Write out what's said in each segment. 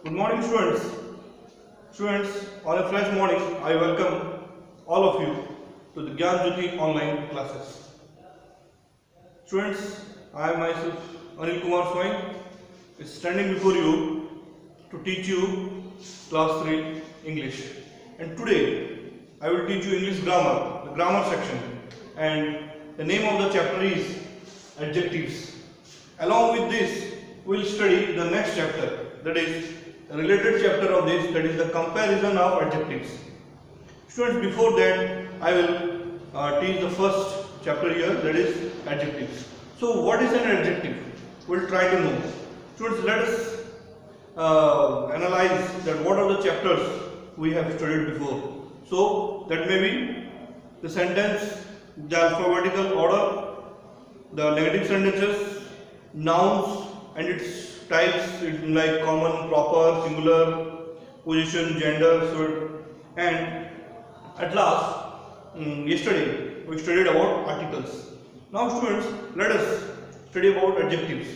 Good morning, students. Students, on a fresh morning, I welcome all of you to the Gyan Jyoti online classes. Students, I myself, Anil Kumar Swain, is standing before you to teach you class 3 English. And today, I will teach you English grammar, the grammar section. And the name of the chapter is adjectives. Along with this, we will study the next chapter, that is a related chapter of this, that is the comparison of adjectives. Students, before that I will teach the first chapter here, that is adjectives. So what is an adjective? We will try to know. Students, let us analyze that what are the chapters we have studied before. So that may be the sentence, the alphabetical order, the negative sentences, nouns and its types, like common, proper, singular, position, gender, and at last, yesterday we studied about articles. Now students, let us study about adjectives.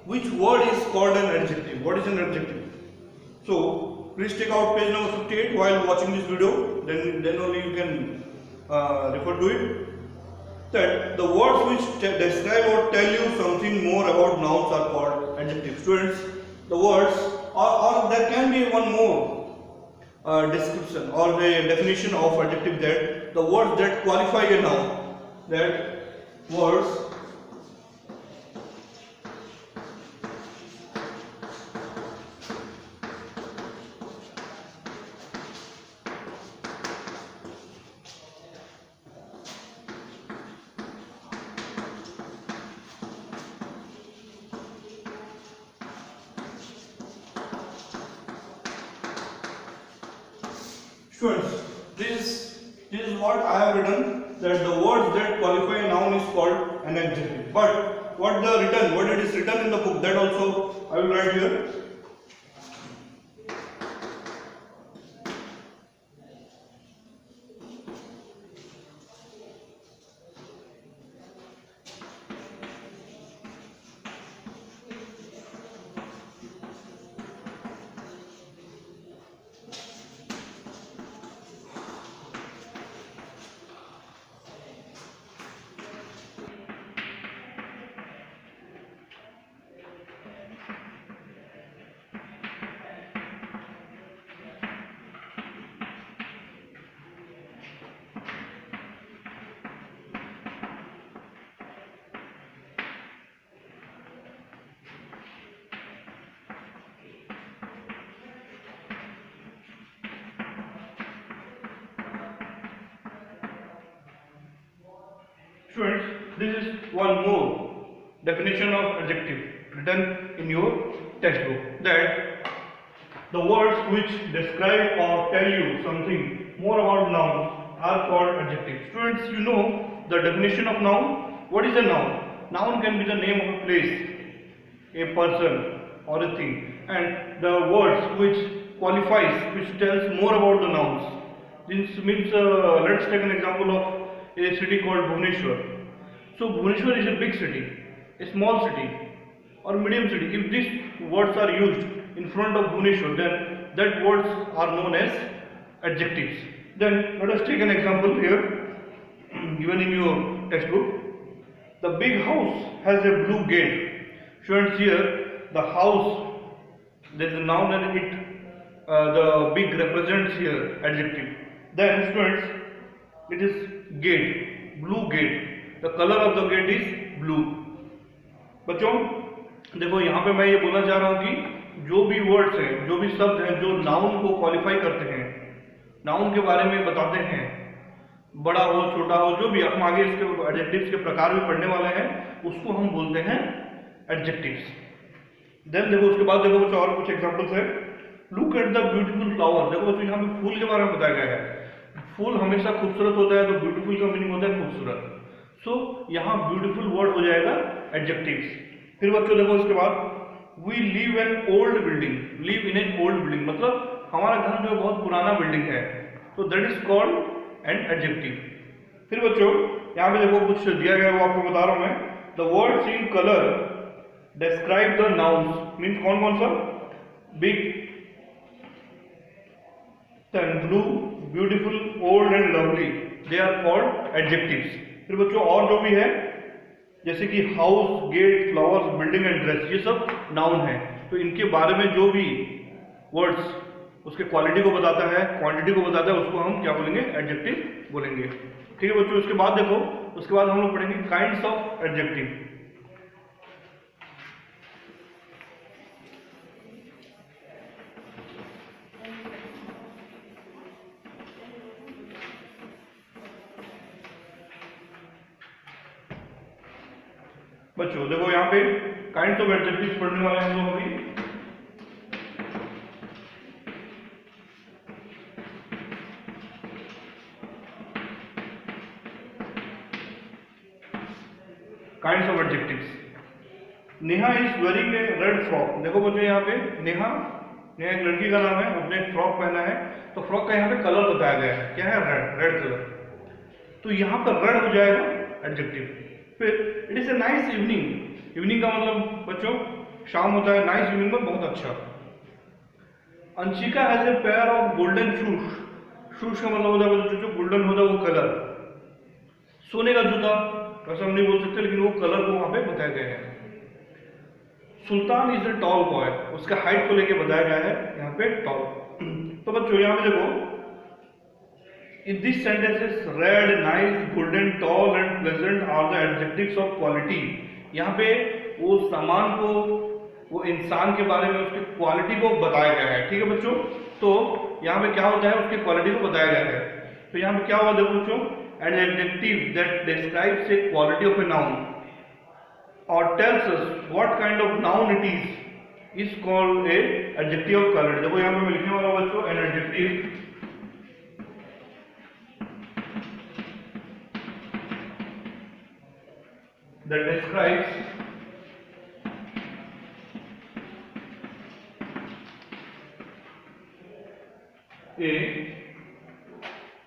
Which word is called an adjective? What is an adjective? So please take out page number 58 while watching this video, then only you can refer to it. That the words which describe or tell you something more about nouns are called adjectives. Students, the words, or there can be one more description or the definition of adjective, that the words that qualify a noun, that words Students, this is what I have written, that the words that qualify a noun is called an adjective. But what it is written in the book, that also I will write here. Students, this is one more definition of adjective written in your textbook, that the words which describe or tell you something more about nouns are called adjectives. Students, you know the definition of noun. What is a noun? Noun can be the name of a place, a person or a thing, and the words which qualifies, which tells more about the nouns. This means, let's take an example of a city called Bhubaneswar. So Bhubaneswar is a big city, a small city or medium city. If these words are used in front of Bhubaneswar, then that words are known as adjectives. Then let us take an example here given in your textbook. The big house has a blue gate. Students, here the house, there is a noun and the big represents here adjective. Then students, it is gate, blue gate. The color of the gate is blue. बच्चों देखो, यहाँ पे मैं ये बोलना चाह रहा हूँ कि जो भी वर्ड्स हैं, जो भी शब्द हैं जो नाउन को क्वालिफाई करते हैं, नाउन के बारे में बताते हैं, बड़ा हो छोटा हो जो भी, हम आगे इसके एडजेक्टिव्स के प्रकार भी पढ़ने वाले हैं, उसको हम बोलते हैं एडजेक्टिव्स. देन देखो, उसके बाद देखो बच्चों और कुछ एग्जांपल्स है. Look at the beautiful flower. देखो बच्चों, यहाँ पे फूल के बारे में बताया गया है. फूल हमेशा खूबसूरत होता है, तो ब्यूटीफुल का मीनिंग होता है खूबसूरत. सो यहाँ ब्यूटीफुल वर्ड हो जाएगा एडजेक्टिव्स. फिर बच्चों देखो, उसके बाद we live an old building. Live in an old building मतलब हमारा घर जो बहुत पुराना बिल्डिंग है, तो that is called an adjective. फिर बच्चों यहाँ पे देखो कुछ दिया गया है, वो आपको बता रहा हूं मैं. The words in colour describe the nouns, means कौन कौन सा? Big, Then blue, beautiful, old and lovely, they are called adjectives. फिर बच्चों और जो भी है जैसे कि house, gate, flowers, building and dress, ये सब नाउन है। तो इनके बारे में जो भी वर्ड्स उसके क्वालिटी को बताता है, क्वांटिटी को बताता है, उसको हम क्या बोलेंगे? एडजेक्टिव बोलेंगे। ठीक है बच्चों, उसके बाद देखो, उसके बाद हम लोग पढ़ेंगे काइंड्स ऑफ एडजेक्टिव। बच्चों देखो यहाँ पे काइंड्स ऑफ एडजेक्टिव्स पढ़ने वाले हम लोग अभी। Kinds of adjectives. Neha is wearing A red frock. देखो बच्चों यहाँ पे नेहा एक लड़की का नाम है, उसने एक फ्रॉक पहना है, तो फ्रॉक का यहाँ पे कलर बताया गया है, क्या है? Red, red colour. तो यहाँ पर रेड हो जाएगा एडजेक्टिव। फिर it is a nice evening. Evening का मतलब बच्चों शाम होता है, नाइस इवनिंग में बहुत अच्छा। Anshika has a pair of golden shoes. Shoes का मतलब होता है जो गोल्डन होता है वो कलर। सोने का जूता वैसे हम नहीं बोल सकते, लेकिन वो कलर को वहां पे बताया गया है। सुल्तान इज ए टॉल बॉय, उसका हाइट को लेके बताया गया है यहाँ पे टॉल। तो बच्चों यहाँ पे देखो, in this sentences red, nice, golden, tall and pleasant are the adjectives of quality. यहाँ पे वो सामान को, वो इंसान के बारे में उसकी क्वालिटी को बताया गया है। ठीक है बच्चों, तो यहाँ पे क्या होता है? उसकी क्वालिटी को बताया गया है। तो यहाँ पे क्या हुआ देखो बच्चों, an adjective that describes a quality of a noun or tells us what kind of noun it is called a adjective of quality। देखो यहाँ पे मैं लिखने वाला हूँ बच्चों, an adjective that describes a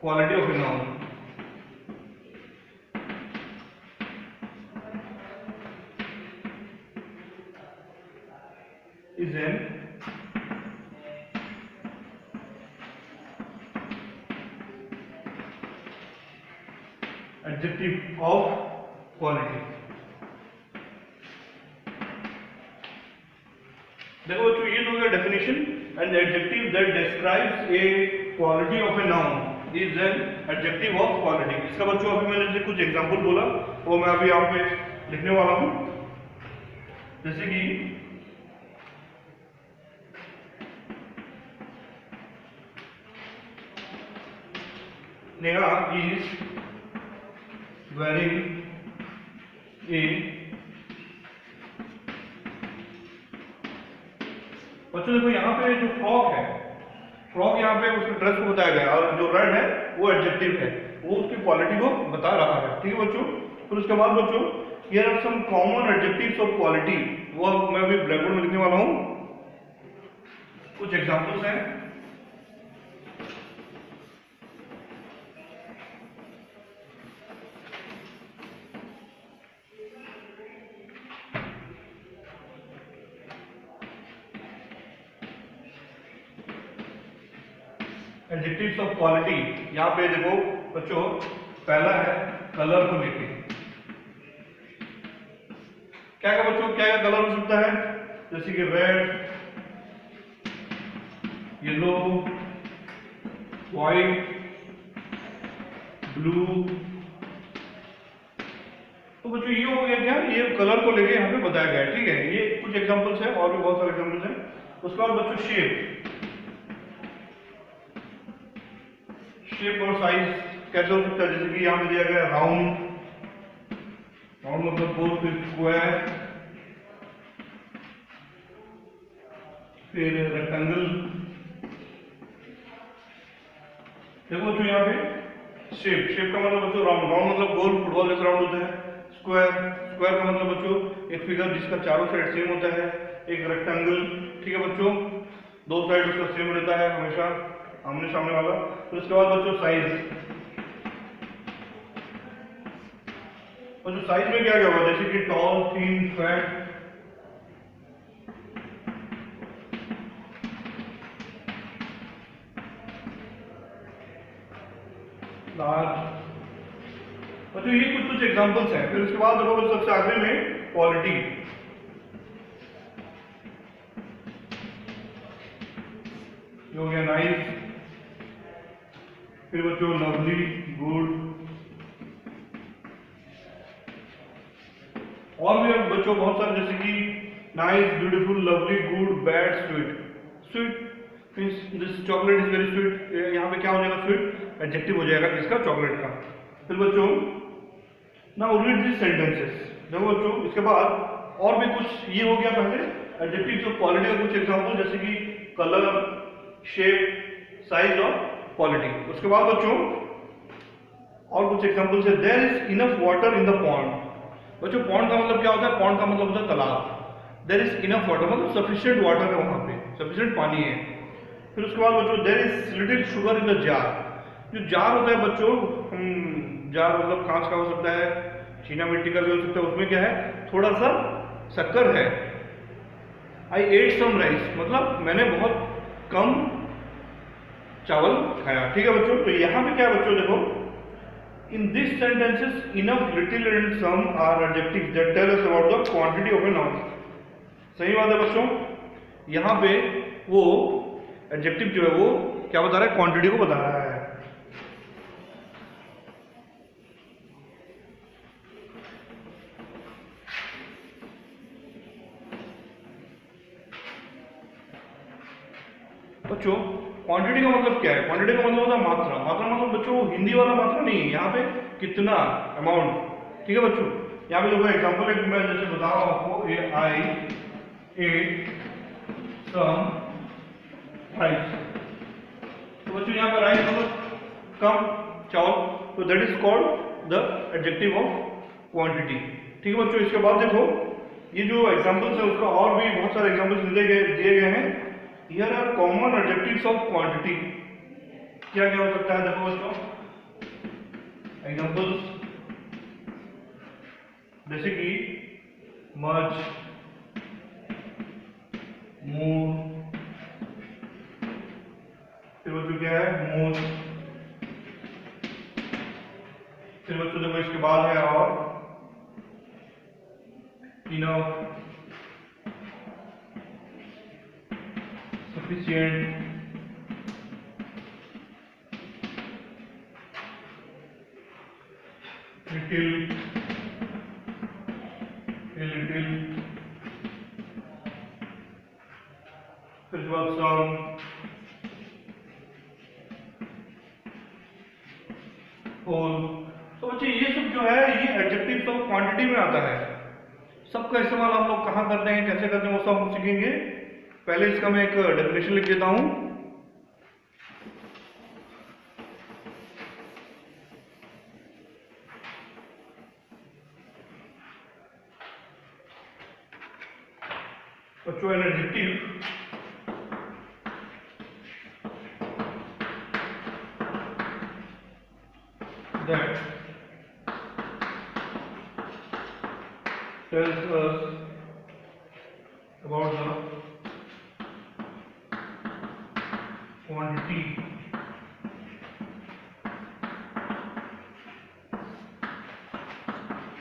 quality of a noun is an adjective of quality। देखो बच्चों ये तो हो गया definition. An adjective that describes a quality of a noun is an adjective of quality. इसका बच्चों अभी मैंने कुछ एग्जांपल बोला, वो मैं अभी यहाँ पे लिखने वाला हूँ। जैसे कि नेहा इज वेयरिंग ए, बच्चों देखो यहाँ पे जो फ्रॉक है, फ्रॉक यहाँ पे उसके ड्रेस को बताया गया, और जो रेड है वो एडजेक्टिव है, वो उसकी क्वालिटी को बता रहा है। ठीक है बच्चों, फिर उसके बाद बच्चों here are some common adjectives of quality, वो मैं अभी ब्लैक बोर्ड में लिखने वाला हूँ। कुछ एग्जांपल्स हैं। एडजेक्टिव्स ऑफ क्वालिटी, यहाँ पे देखो बच्चों, पहला है कलर को लेके। क्या क्या बच्चों, क्या क्या कलर हो सकता है? जैसे कि रेड, येलो, व्हाइट, ब्लू। तो बच्चों ये हो गया क्या, ये कलर को लेके यहाँ पे बताया गया है। ठीक है, ये कुछ एग्जांपल्स है, और भी बहुत सारे एग्जांपल्स हैं। उसके बाद बच्चों शेप, शेप और साइज कैसे हो सकता है? जैसे कि यहाँ पे दिया गया राउंड, राउंड मतलब गोल, फिर स्क्वायर, फिर रेक्टेंगल। देखो बच्चों यहाँ पे शेप, शेप का मतलब बच्चों राउंड, राउंड मतलब गोल, फुटबॉल जैसा राउंड होता है। स्क्वायर, स्क्वायर का मतलब बच्चों एक फिगर जिसका चारों साइड सेम होता है। एक रेक्टेंगल, ठीक है बच्चों, दो साइड उसका सेम रहता है हमेशा, आमने सामने वाला। फिर उसके बाद बच्चों साइज, बच्चों साइज में क्या क्या होगा? जैसे कि टॉल, थिन, फैट। लार्ज। बच्चों ये कुछ एग्जांपल्स हैं। फिर उसके बाद देखो सबसे आगे में क्वालिटी। ये हो गया नाइस। फिर बच्चों लवली, गुड। और भी बच्चों बहुत सारे, जैसे कि nice, beautiful, lovely, good, bad, sweet. Sweet means this chocolate is very sweet. यहाँ पे क्या हो जाएगा? स्वीट एडजेक्टिव हो जाएगा किसका? चॉकलेट का। फिर बच्चों नाउ रीड दिस सेंटेंसेस। देखो बच्चों इसके बाद और भी कुछ, ये हो गया पहले एडजेक्टिव्स ऑफ क्वालिटी का कुछ एग्जांपल, जैसे कि कलर, शेप, साइज और क्वालिटी। उसके बाद बच्चों और कुछ एग्जांपल्स है। There is enough water in the pond. बच्चों पॉन्ड का मतलब क्या होता है? पॉन्ड का मतलब होता है तालाब। देयर इज इनफ वाटर मतलब सफिशिएंट वाटर है, वहां पे सफिशिएंट पानी है। फिर उसके बाद बच्चों there is little sugar in the jar. जो जार होता है बच्चों, जार मतलब कांच का हो सकता है, चीना मिट्टी का भी हो सकता है, उसमें क्या है? थोड़ा सा शक्कर है। आई एट सम राइस मतलब मैंने बहुत कम चावल खाया। ठीक है बच्चों। तो यहां पे क्या है बच्चों? देखो in this sentences enough, little and some are adjectives that tell us about the quantity of a noun. सही बात है बच्चों। यहां पे वो एडजेक्टिव जो है वो क्या बता रहा है? क्वांटिटी को बता रहा है। बच्चों क्वांटिटी का मतलब क्या है? क्वांटिटी का मतलब होता है मात्रा। मात्रा मतलब बच्चों हिंदी वाला मात्रा नहीं है, यहाँ पे कितना, अमाउंट। ठीक है बच्चों। यहाँ पे देखो एग्जांपल एक मैं जैसे बता रहा हूँ आपको, आई एट सम राइस। तो बच्चों यहाँ पर राइस मतलब कम चावल, तो that is called the adjective of quantity. ठीक है बच्चों। इसके बाद देखो ये जो एग्जांपल्स है उसका और भी बहुत सारे एग्जांपल्स दिए गए हैं। Here are common adjectives of quantity. क्या क्या हो सकता है? देखो बच्चों एग्जांपल्स, जैसे कि much, more। फिर बच्चों क्या है? most। फिर बच्चों देखो इसके बाद है और enough, sufficient, little, a little, फिर बाद some, whole। तो बच्चे ये सब जो है ये एडजेक्टिव्स ऑफ क्वांटिटी में आता है। सबका इस्तेमाल हम लोग कहाँ करते हैं, कैसे करते हैं, वो सब हम सीखेंगे। पहले इसका मैं एक डेफिनेशन लिख देता हूं। बच्चों an adjective that tells us about the quantity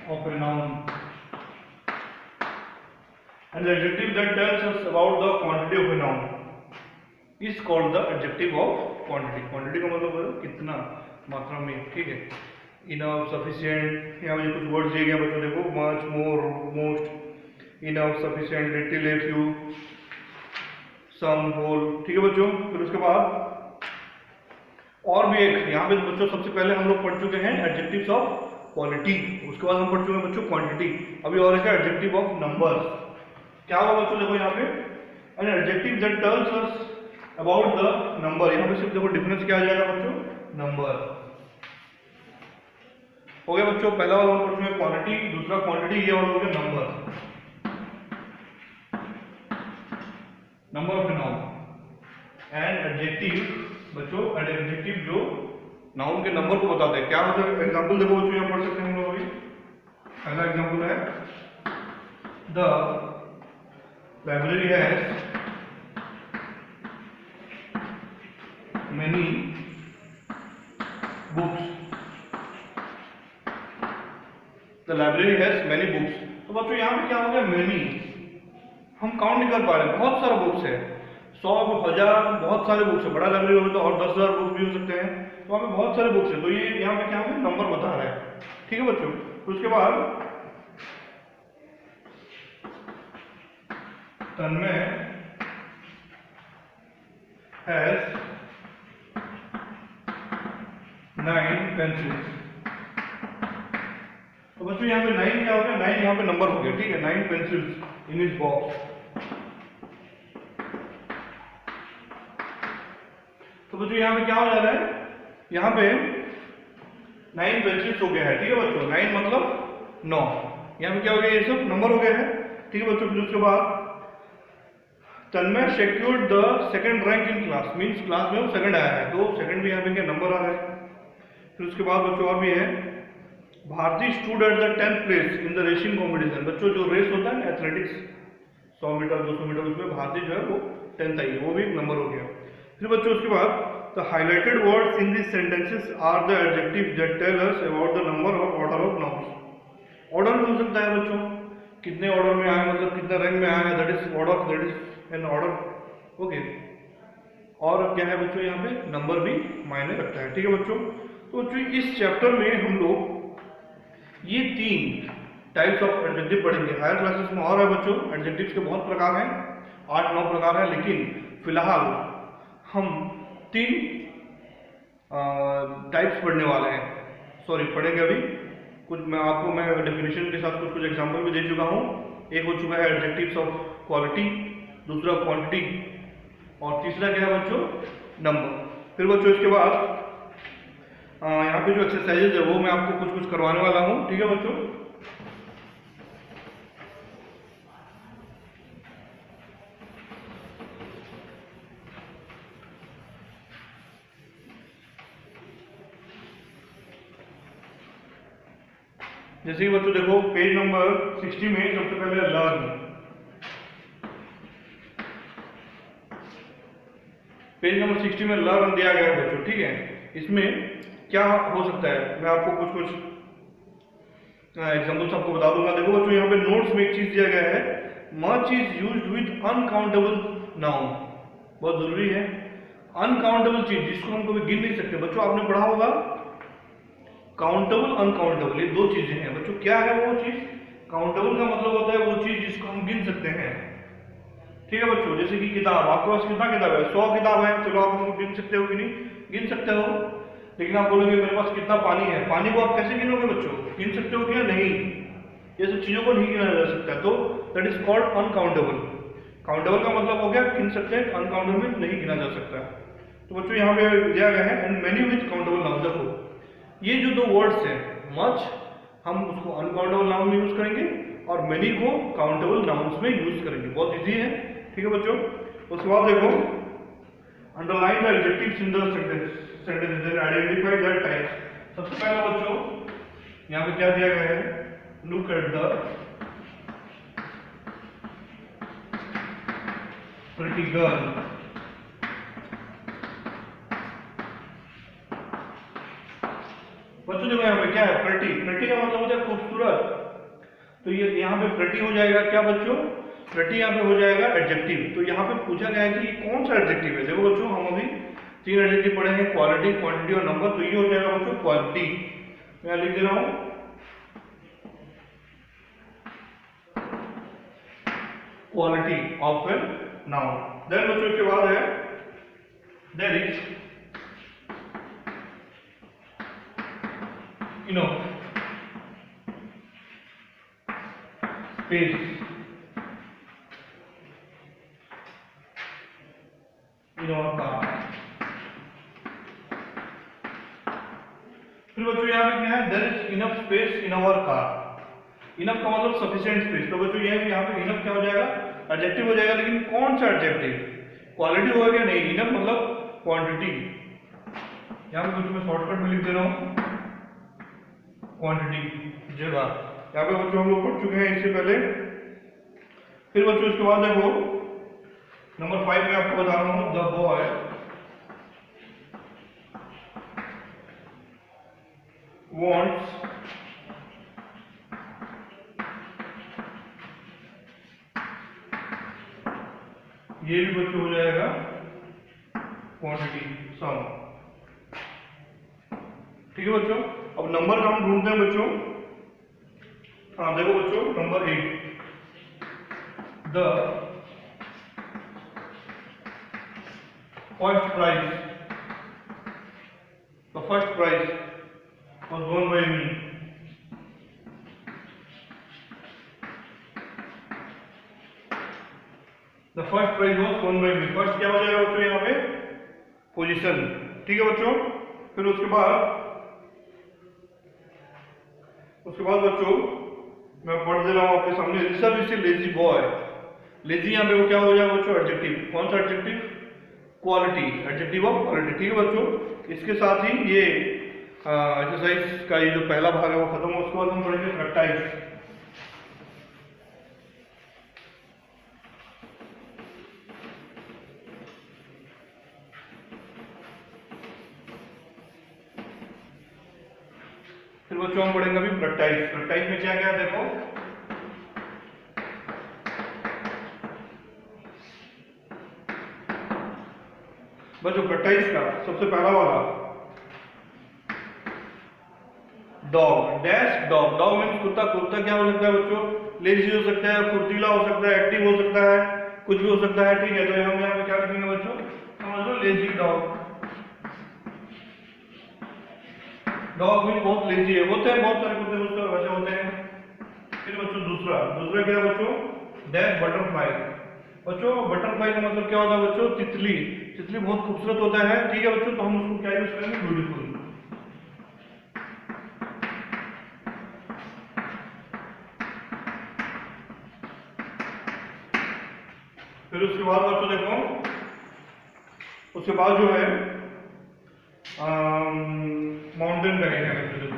of a noun, and the adjective that tells us about the quantity of a noun is called the adjective of quantity. quantity का मतलब है कितना, मात्रा में। ठीक है। इनफ, सफिशिएंट, यहाँ मुझे कुछ वर्ड्स दिए गए बच्चों, देखो much, more, most, enough, sufficient, little, a few, some, whole. ठीक है बच्चों। फिर उसके बाद और भी एक यहाँ पे बच्चों सबसे पहले हम लोग पढ़ चुके हैं एडजेक्टिव्स ऑफ क्वालिटी, उसके बाद हम पढ़ चुके हैं बच्चों क्वांटिटी। अभी और एक है एडजेक्टिव ऑफ नंबर्स। क्या होगा बच्चों? देखो यहाँ पे an adjective that tells us about the number. यहाँ पे सिर्फ देखो डिफरेंस क्या आ जाएगा बच्चों? नंबर। हो गया बच्चों। पहला वाला हम पढ़ चुके हैं क्वांटिटी, दूसरा क्वांटिटी, ये वाला हो गया number, number of a noun. And adjective बच्चों, एडजेक्टिव जो नाउन के नंबर को बताते हैं। क्या होता है? एग्जांपल देखो बच्चों यहाँ पढ़ सकते हैं हम लोग अभी। पहला एग्जांपल है the library has many books। The library has many books. तो बच्चों यहाँ पे क्या हो गया, मैनी, हम काउंट नहीं कर पा रहे, बहुत सारा बुक्स है, 100 1000 बहुत सारे बुक्स है। बड़ा लाइब्रेरी हो तो और 10,000 बुक्स भी हो सकते हैं, तो वहाँ पे बहुत सारे बुक्स है। तो ये यहाँ पे क्या हो गया, नंबर बता रहा है, ठीक है बच्चों। तो उसके बाद तन्मय हैज 9 पेंसिल्स। तो बच्चों यहाँ पे 9 क्या हो गया, 9 यहाँ पे नंबर हो गया, ठीक है, 9 पेंसिल्स इन हिज बॉक्स। तो बच्चों यहाँ पे क्या हो जा रहा है, यहाँ पे 9 पेंसिल्स हो गया है, ठीक है बच्चों, 9 मतलब 9, यहाँ पे क्या हो गया, ये सब नंबर हो गया है, ठीक है बच्चों। फिर उसके बाद Tanmay secured the second rank in class, means class में वो सेकंड आया है, तो सेकंड भी यहाँ पे क्या नंबर आ रहा है। फिर उसके बाद बच्चों और भी है, Bharti stood at the 10th place in the racing competition. बच्चों जो रेस होता है ना एथलेटिक्स, 100 मीटर 200 मीटर, उसमें भारती जो है वो 10th आई, वो भी एक नंबर हो गया। फिर बच्चों उसके बाद the highlighted words in this sentences are the adjective that tell us about the number और ऑर्डर ऑफ नाउन्स। ऑर्डर भी हो सकता है बच्चों, कितने ऑर्डर में आया, मतलब कितना रैंक में आया है, that is order, that is an order, okay. और क्या है बच्चों, यहाँ पे नंबर भी मायने रखता है, ठीक है बच्चों। तो बच्चों इस चैप्टर में हम लोग ये 3 टाइप्स ऑफ एडजेक्टिव पढ़ेंगे। हायर क्लासेस में और है बच्चों, एडजेक्टिव्स के बहुत प्रकार हैं, 8-9 प्रकार हैं, लेकिन फिलहाल हम 3 टाइप्स पढ़ने वाले हैं, सॉरी पढ़ेंगे अभी कुछ। मैं डेफिनेशन के साथ कुछ एग्जांपल भी दे चुका हूँ। एक हो चुका है एडजेक्टिव्स ऑफ क्वालिटी, दूसरा क्वांटिटी, और तीसरा क्या है बच्चों, नंबर। फिर बच्चों इसके बाद यहाँ पे जो एक्सरसाइजेज है वो मैं आपको कुछ करवाने वाला हूँ, ठीक है बच्चों। जैसे कि बच्चों देखो पेज नंबर 60 में सबसे पहले लर्न, पेज नंबर 60 में लर्न दिया गया है बच्चों, ठीक है। इसमें क्या हो सकता है, मैं आपको कुछ एग्जांपल्स आपको बता दूंगा। देखो बच्चों यहाँ पे नोट्स में एक चीज दिया गया है, much is used with uncountable noun, बहुत जरूरी है। अनकाउंटेबल चीज जिसको हम कभी गिन नहीं सकते, बच्चों आपने पढ़ा होगा काउंटेबल अनकाउंटेबल, ये 2 चीजें हैं बच्चों। क्या है वो चीज, काउंटेबल का मतलब होता है वो चीज जिसको हम गिन सकते हैं, ठीक है बच्चों। जैसे कि किताब, आपके पास कितना किताब है, 100 किताब है, चलो आप उनको गिन सकते हो कि नहीं, गिन सकते हो। लेकिन आप बोलोगे मेरे पास कितना पानी है, पानी को आप कैसे गिनोगे बच्चों, गिन सकते हो क्या, नहीं, ये सब चीजों को नहीं गिना जा सकता, तो that is called uncountable. Countable का मतलब हो गया गिन सकते हैं, अनकाउंटेबल में नहीं गिना जा सकता। तो बच्चों यहाँ पे दिया गया है and many with countable noun. देखो ये जो 2 वर्ड्स हैं, मच हम उसको अनकाउंटेबल नाउन में यूज करेंगे और मेनी को काउंटेबल नाउन्स में यूज करेंगे, बहुत इजी है, ठीक है बच्चों। उसके बाद देखो underline the adjectives in the sentence and identify the types. सबसे पहला बच्चों यहाँ पे क्या दिया गया है, look at the pretty girl. बच्चों देखो यहाँ पे क्या है, प्रिटी, प्रिटी का मतलब होता है खूबसूरत, तो ये यहाँ पे प्रिटी हो जाएगा क्या बच्चों, प्रिटी यहाँ पे हो जाएगा एडजेक्टिव। तो यहाँ पे पूछा गया है कि कौन सा एडजेक्टिव है। देखो बच्चों हम अभी 3 एडजेक्टिव पढ़े हैं, क्वालिटी, क्वांटिटी और नंबर, तो ये हो जाएगा बच्चों क्वालिटी। मैं लिख दे रहा हूं quality of an noun. Then बच्चों इसके बाद है there is enough space in our car. फिर बच्चों यहाँ पे क्या है, there is enough space in our car. Enough का मतलब सफिशिएंट स्पेस, तो बच्चों ये है कि यहाँ पे इनफ क्या हो जाएगा, एडजेक्टिव हो जाएगा, लेकिन कौन सा एडजेक्टिव, क्वालिटी होगा क्या, नहीं, इनफ मतलब क्वांटिटी। यहाँ पे बच्चों मैं शॉर्टकट में लिख दे रहा हूँ क्वांटिटी जगह, यहाँ पे बच्चों हम लोग पढ़ चुके हैं इससे पहले। फिर बच्चों इसके बाद देखो नंबर 5 में आपको बता रहा हूँ, द बॉय wants ये भी बच्चों हो जाएगा क्वांटिटी सम। ठीक है बच्चों, अब नंबर का हम ढूंढते हैं बच्चों। हाँ देखो बच्चों, number 8, the first prize was won by me। The first prize was won by me. First क्या हो जाएगा बच्चों यहाँ पे? पोजीशन। ठीक है बच्चों, फिर उसके बाद बच्चों मैं पढ़ दे रहा हूँ आपके सामने। Rishabh is a lazy boy. Lazy यहाँ पे वो क्या हो जाएगा बच्चों? एडजेक्टिव। कौन सा adjective? Quality, adjective of quality. ठीक है बच्चों, इसके साथ ही ये एक्सरसाइज का ये जो पहला भाग है वो खत्म हो। उसके बाद हम पढ़ेंगे प्रैक्टिस। फिर बच्चों हम पढ़ेंगे अभी प्रैक्टिस। प्रैक्टिस में क्या क्या देखो, बच्चों प्रैक्टिस का सबसे पहला वाला dog, dash dog. Dog means कुत्ता। कुत्ता क्या हो सकता है बच्चों? लेजी हो सकता है, फुर्तीला हो सकता है, एक्टिव हो सकता है, कुछ भी हो सकता है। ठीक है, तो हम यहाँ पे क्या लिखेंगे बच्चों? समझ लो, लेजी डॉग। डॉग मीन्स बहुत लेजी है। होते हैं बहुत सारे कुत्ते वैसे होते हैं। फिर बच्चों दूसरा क्या बच्चों? Dash butterfly. बच्चों बटरफ्लाई का मतलब क्या होता है बच्चों? तितली। तितली बहुत खूबसूरत होता है। ठीक है बच्चों, तो हम उसको क्या यूज करेंगे? ब्यूटीफुल। फिर उसके बाद बच्चों देखो, उसके बाद जो है माउंटेन का है बच्चों। देखो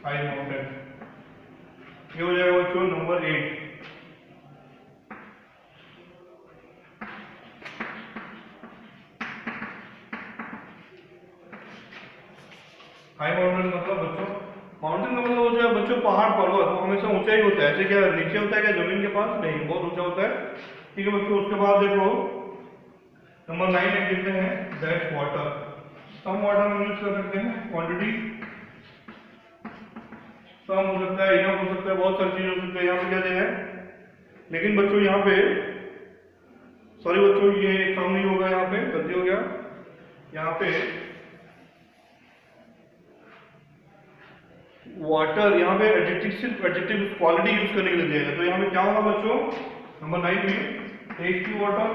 हाई माउंटेन, ये हो जाएगा बच्चों नंबर 8। हाई माउंटेन मतलब बच्चों, माउंटेन का मतलब हो जाए बच्चों पहाड़ पर्वत। वो हमेशा ऊंचा ही होता है। ऐसे क्या नीचे होता है क्या जमीन के पास? नहीं, बहुत ऊंचा होता है। ठीक है बच्चों, उसके बाद देखो नंबर 9 लिख देते हैं, दैट वाटर। सम वाटर हम यूज कर सकते हैं, क्वांटिटी। सम हो सकता है, इनफ हो सकता है, बहुत सारी चीज हो सकती है। यहाँ पे क्या है, लेकिन बच्चों यहाँ पे सॉरी बच्चों, ये सम नहीं होगा, यहाँ पे गलती हो गया। यहाँ पे वाटर, यहाँ पे एडजेक्टिव, सिर्फ एडजेक्टिव क्वालिटी यूज करने के लिए दिया है। तो यहाँ पे क्या होगा बच्चों? नंबर 9 में टेस्टी वाटर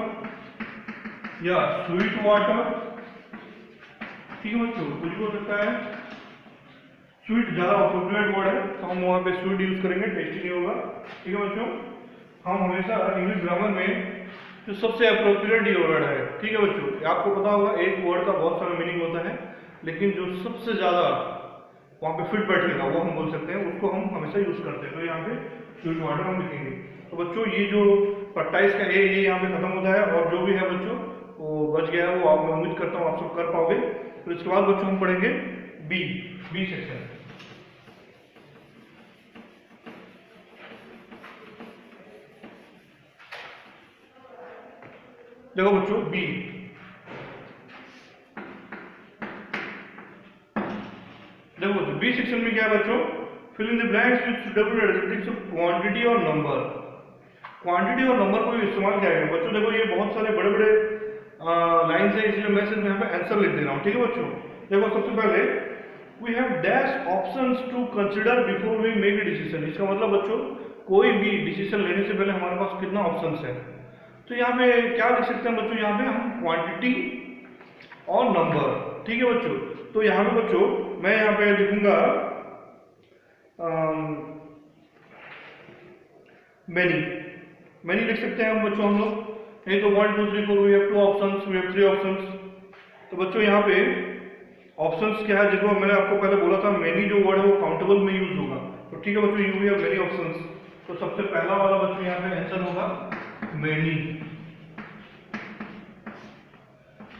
या स्वीट वाटर। ठीक है बच्चों, कुछ भी हो सकता है। स्वीट ज्यादा अप्रोप्रिएट वर्ड है, तो हम वहां पे स्वीट यूज करेंगे, टेस्टी नहीं होगा। ठीक है बच्चों, हम हमेशा इंग्लिश ग्रामर में जो सबसे अप्रोप्रिएट ये वर्ड है। ठीक है बच्चों, आपको पता होगा एक वर्ड का बहुत सारा मीनिंग होता है, लेकिन जो सबसे ज्यादा वहां पे फिट बैठेगा वो हम बोल सकते हैं, उसको हम हमेशा यूज करते हैं। तो यहाँ पे स्वीट वाटर हम लिखेंगे। तो बच्चों ये जो प्रैक्टिस का ये यहाँ पे खत्म होता है, और जो भी है बच्चों वो बच गया है, वो आप, मैं उम्मीद करता हूँ आप सब कर पाओगे। तो इसके बाद बच्चों हम पढ़ेंगे बी सेक्शन। देखो बच्चों बी, देखो बच्चों बी सेक्शन में क्या है बच्चों? Fill in the blanks with suitable adjectives of quantity और नंबर। क्वांटिटी और नंबर को इस्तेमाल किया गया बच्चों। देखो ये बहुत सारे बड़े बड़े लाइन्स है, इसलिए मैं सिर्फ यहाँ पे आंसर लिख दे रहा हूँ। ठीक है बच्चों, देखो सबसे पहले we have dash options to consider before we make a decision. इसका मतलब बच्चों कोई भी डिसीजन लेने से पहले हमारे पास कितना ऑप्शंस है। तो यहाँ पे क्या लिख सकते हैं बच्चों? यहाँ पे हम क्वांटिटी और नंबर। ठीक है बच्चों, तो यहाँ पे बच्चों मैं यहाँ पे लिखूंगा मैनी लिख सकते हैं हम बच्चों हम लोग। नहीं तो 1 2 3 4 we have 2 options, we have 3 options. तो बच्चों यहाँ पे ऑप्शंस क्या है? देखो मैंने आपको पहले बोला था मैनी जो वर्ड है वो काउंटेबल में यूज होगा। तो ठीक है बच्चों, you we have many options. तो सबसे पहला वाला बच्चों यहाँ पे आंसर होगा मैनी।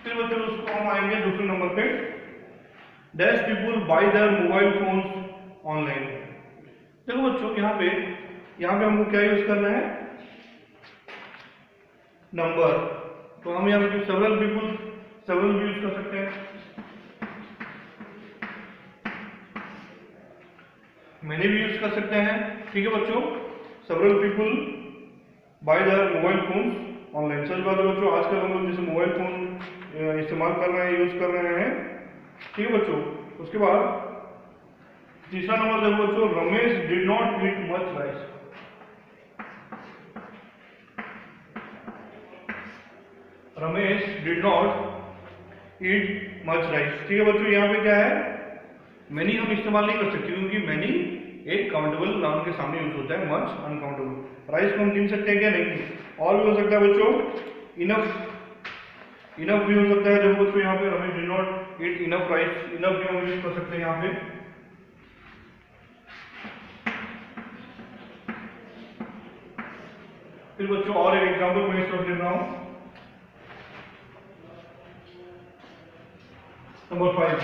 फिर बच्चों उसको हम आएंगे दूसरे नंबर पे, dash people by their mobile phones online. देखो बच्चों यहाँ पे हमको क्या यूज करना है? नंबर। तो हम यहाँ पे सेवरल पीपुल, सेवरल भी यूज कर सकते हैं, मैंने भी यूज कर सकते हैं। ठीक है बच्चों, several people by their mobile phones online. सच बात है बच्चों, आजकल हम लोग जैसे मोबाइल फोन इस्तेमाल कर रहे हैं, यूज कर रहे हैं। ठीक है बच्चों, उसके बाद तीसरा नंबर देखो बच्चों, Ramesh did not eat much rice. Ramesh did not eat much rice. ठीक है बच्चों, यहाँ पे क्या है, मैनी हम इस्तेमाल नहीं कर सकते क्योंकि मैनी एक काउंटेबल नाउन के सामने यूज होता है, मच अनकाउंटेबल। राइस को हम गिन सकते हैं क्या? नहीं। और भी हो सकता है बच्चों, इनफ, इनफ भी हो सकता है। देखो बच्चों यहाँ पे Ramesh did not eat enough rice, enough भी हम यूज कर सकते हैं यहाँ पे। फिर बच्चों और एक एग्जाम्पल मैं इस वक्त ले रहा हूं, number 5।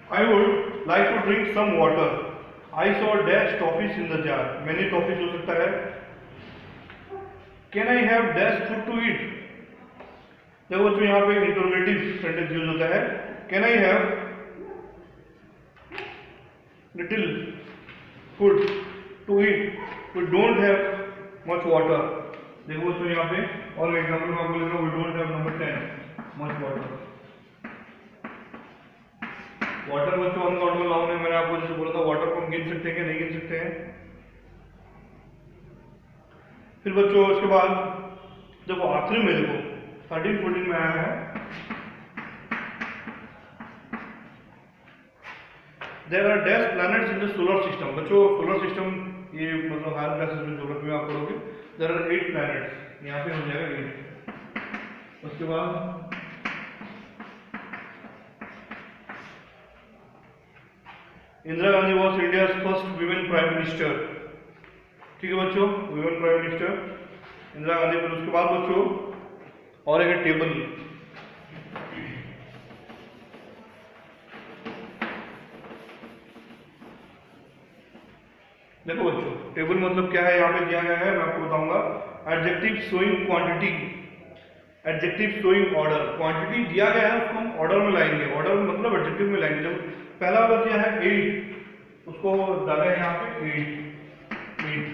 I would like to drink some water. I saw dash toffees in the jar. Many toffees हो सकता है। Can I have dash food to eat? देखो बच्चों यहाँ पे इंटरोगेटिव सेंटेंस यूज होता है। Can I have little food to eat? We don't have much water. देखो बच्चों यहाँ पे और एग्जाम्पल में आपको लिख रहा हूँ, we don't have number 10 much water. Water बच्चों अनकाउंटेबल नाउन है। मैंने आपको जैसे बोला था, वाटर को हम गिन सकते हैं कि नहीं गिन सकते हैं। फिर बच्चों उसके बाद देखो आखिरी में देखो 13-14 में आया है, there are dash planets in the solar system. बच्चों सोलर सिस्टम ये मतलब हायर क्लासेस में ज्योग्राफी में आप पढ़ोगे, देयर आर 8 प्लैनेट्स, यहाँ पे हो जाएगा 8। उसके बाद Indira Gandhi was India first women prime minister. ठीक है बच्चों, women prime minister Indira Gandhi. फिर उसके बाद बच्चों और एक टेबल, देखो बच्चों टेबल मतलब क्या है, यहाँ पे दिया गया है, मैं आपको बताऊंगा। Adjective showing quantity, adjective showing order. Quantity दिया गया है, उसको हम ऑर्डर में लाएंगे, ऑर्डर मतलब एडजेक्टिव में लाएंगे। जब पहला वर्ड दिया है 8, उसको डाला है यहाँ पे 8।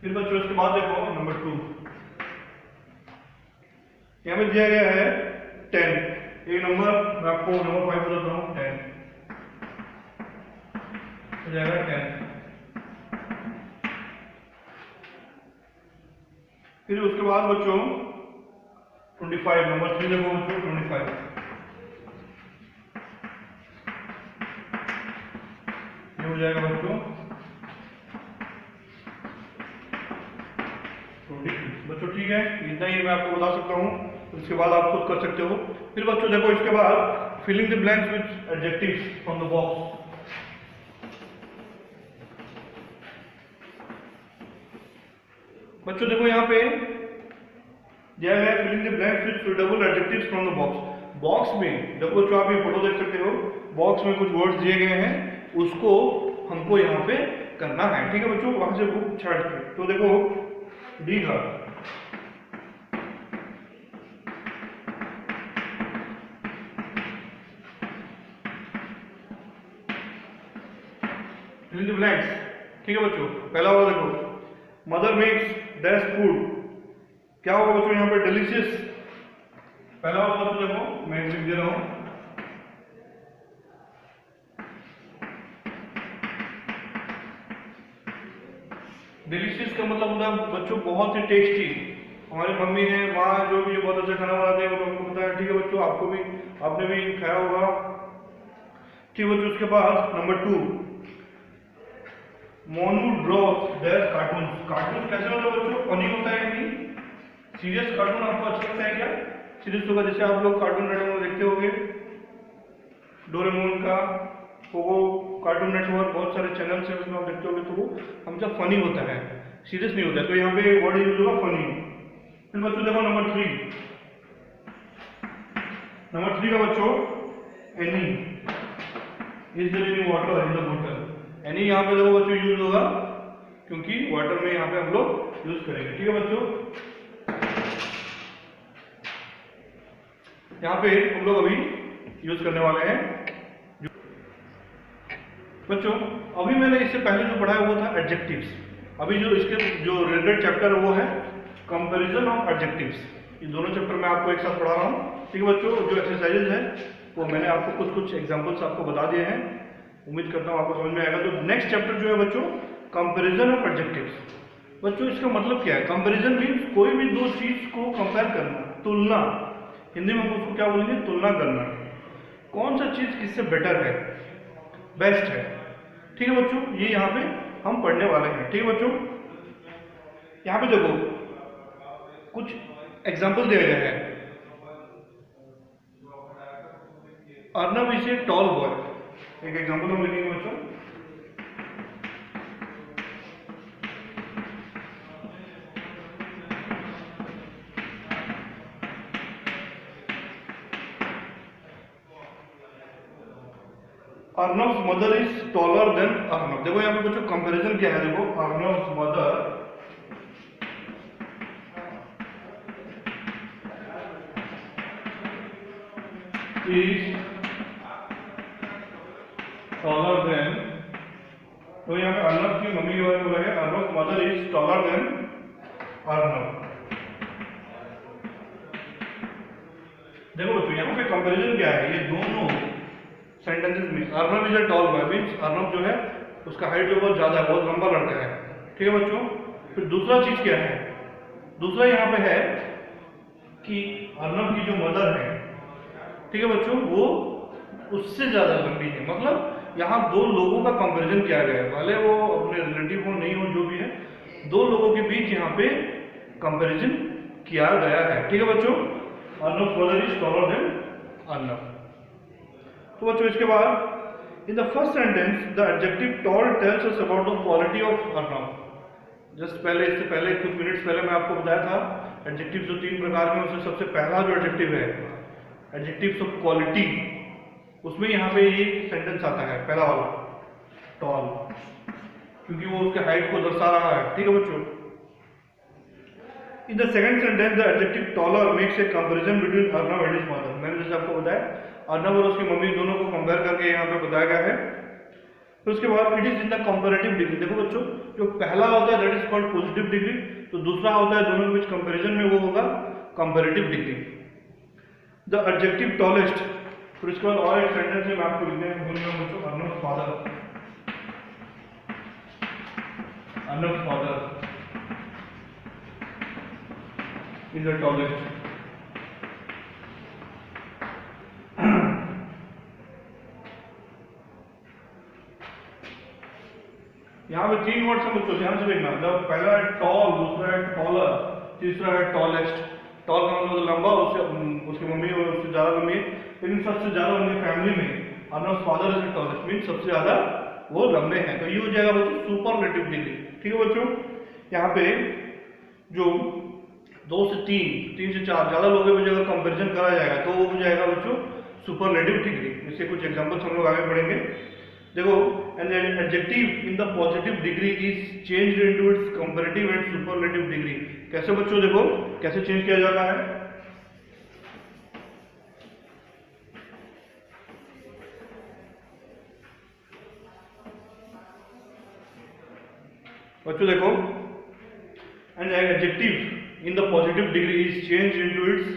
फिर बच्चों इसके बाद देखो नंबर 2, यहाँ पे दिया गया है 10। एक नंबर मैं आपको नंबर 5 बताता हूँ, 10 हो जाएगा 10। फिर उसके बाद बच्चों 25, नंबर 3 देखो बच्चों 25, ये हो जाएगा बच्चों 22। बच्चों ठीक है, इतना ही मैं आपको बता सकता हूँ, उसके बाद आप खुद कर सकते हो। फिर बच्चों देखो इसके बाद filling the blanks with adjectives from the box. बच्चों देखो यहाँ पे दिया है filling the blanks with suitable adjectives from the box. Box में देखो जो आप ये फोटो देख सकते हो, बॉक्स में कुछ वर्ड्स दिए गए हैं, उसको हमको यहाँ पे करना है। ठीक है बच्चों, वहां से बुक छाट के, तो देखो डी का फिल इन द ब्लैंक्स। ठीक है बच्चों, पहला वाला देखो, मदर मेक्स डैश फूड, क्या होगा बच्चों यहाँ पे डिलीशियस। पहला वाला बच्चों देखो मैं लिख दे रहा हूं, डिलीशियस का मतलब होता है बच्चों बहुत ही टेस्टी। हमारी मम्मी है, माँ जो भी बहुत अच्छा खाना बनाते हैं वो हमको पता है। ठीक है बच्चों, आपको भी, आपने भी खाया होगा। ठीक है बच्चों, उसके बाद number 2, Monu draws dash cartoon. Cartoon कैसे होता है बच्चों, फनी होता है कि नहीं? सीरियस कार्टून आपको अच्छा लगता है क्या? सीरियस होगा, जैसे आप लोग कार्टून नेटवर्क में देखते होंगे, डोरेमोन का, पोगो, कार्टून नेटवर्क, बहुत सारे चैनल्स हैं उसमें आप देखते होंगे, तो वो हमेशा फनी होता है, सीरियस नहीं होता है। तो यहाँ पे वर्ड यूज होगा फनी। फिर बच्चों देखो नंबर 3, नंबर 3 का बच्चों, any is there any water in the बोतल। एनी यहाँ पे देखो बच्चों यूज होगा क्योंकि वाटर में यहाँ पे हम लोग यूज करेंगे। ठीक है बच्चों, यहाँ पे हम लोग अभी यूज करने वाले हैं बच्चों। अभी मैंने इससे पहले जो पढ़ा है वो था एडजेक्टिव्स। अभी जो इसके जो रिलेटेड चैप्टर है वो है कंपैरिजन ऑफ एडजेक्टिव्स। ये दोनों चैप्टर मैं आपको एक साथ पढ़ा रहा हूँ। ठीक है बच्चों, जो एक्सरसाइजेज है वो मैंने आपको कुछ एग्जांपल्स आपको बता दिए हैं, उम्मीद करता हूँ आपको समझ में आएगा। तो नेक्स्ट चैप्टर जो है बच्चों, कंपैरिजन ऑफ एडजेक्टिव्स। बच्चों इसका मतलब क्या है? कंपैरिजन मीन्स कोई भी दो चीज को कंपेयर करना, तुलना। हिंदी में हम उसको क्या बोलेंगे? तुलना करना। कौन सा चीज किससे बेटर है, बेस्ट है। ठीक है बच्चों, ये यहाँ पे हम पढ़ने वाले हैं। ठीक है बच्चों, यहाँ पे देखो कुछ एग्जाम्पल दिया गया है। Arnab is a tall boy. एक एग्जाम्पल हम लिखेंगे बच्चों। Arnab's mother is taller than Arnab. देखो यहाँ पे बच्चों कंपैरिजन क्या है, देखो Arnab's mother is taller than, तो यहाँ पे अर्नब की मम्मी के बारे में बोला है, Arnab's mother is taller than Arnab. देखो बच्चों यहाँ पे कंपैरिजन क्या है, ये दोनों सेंटेंसेस में Arnab is a tall boy means Arnab जो है उसका हाइट जो बहुत ज्यादा है, बहुत लंबा लड़का है। ठीक है बच्चों, फिर दूसरा चीज क्या है, दूसरा यहाँ पे है कि अर्नब की जो मदर है, ठीक है बच्चों, वो उससे ज्यादा लंबी है। मतलब यहाँ दो लोगों का कंपैरिजन किया गया है, भले वो अपने रिलेटिव हो नहीं हो, जो भी है, दो लोगों के बीच यहाँ पे कंपैरिजन किया गया है। ठीक है बच्चों, Arnab mother is taller than Arnab. तो बच्चों इसके बाद in the first sentence the adjective tall tells us about the quality of Arnab. Just पहले, इससे पहले कुछ मिनट्स पहले मैं आपको बताया था एडजेक्टिव जो 3 प्रकार के हैं, उसमें सबसे पहला जो एडजेक्टिव है एडजेक्टिव्स ऑफ क्वालिटी, उसमें यहाँ पे ये सेंटेंस आता है पहला वाला टॉल, क्योंकि वो उसके हाइट को दर्शा रहा है। ठीक है बच्चों, in the second sentence the adjective taller makes a comparison between Arnab and his mother. मैंने जैसे आपको बताया अर्नब और उसकी मम्मी दोनों को कंपेयर करके यहाँ पे बताया गया है। फिर उसके बाद it is in the comparative degree. देखो बच्चों, जो पहला होता है that is called positive degree, तो दूसरा होता है दोनों के बीच कंपैरिजन में, वो होगा comparative degree. The adjective tallest, फिर उसके बाद और एक सेंटेंस है मैं आपको लिखने भूल गया बच्चों, Arnab's father, Arnab's father is the tallest. यहाँ पे 3 वर्ड्स हैं बच्चों, ध्यान से देखना। मतलब पहला है टॉल, दूसरा है टॉलर, तीसरा है टॉलेस्ट। टॉल का मतलब लंबा, उसकी मम्मी और उससे ज्यादा लंबी है, लेकिन सबसे ज्यादा उनकी फैमिली में Arnab's father is tallest mean सबसे ज्यादा वो लंबे हैं। तो ये हो जाएगा बच्चों सुपरलेटिव डिग्री। ठीक है बच्चों, यहाँ पे जो 2 से 3 से 4 ज्यादा लोगों के बीच अगर कंपेरिजन करा जाएगा तो वो हो जाएगा बच्चों सुपरलेटिव डिग्री। इसके कुछ एग्जांपल्स हम लोग आगे पढ़ेंगे। देखो, an adjective in the positive degree is changed into its comparative and superlative degree. कैसे बच्चों, देखो कैसे चेंज किया जाता है। बच्चों देखो, an adjective in the positive degree is changed into its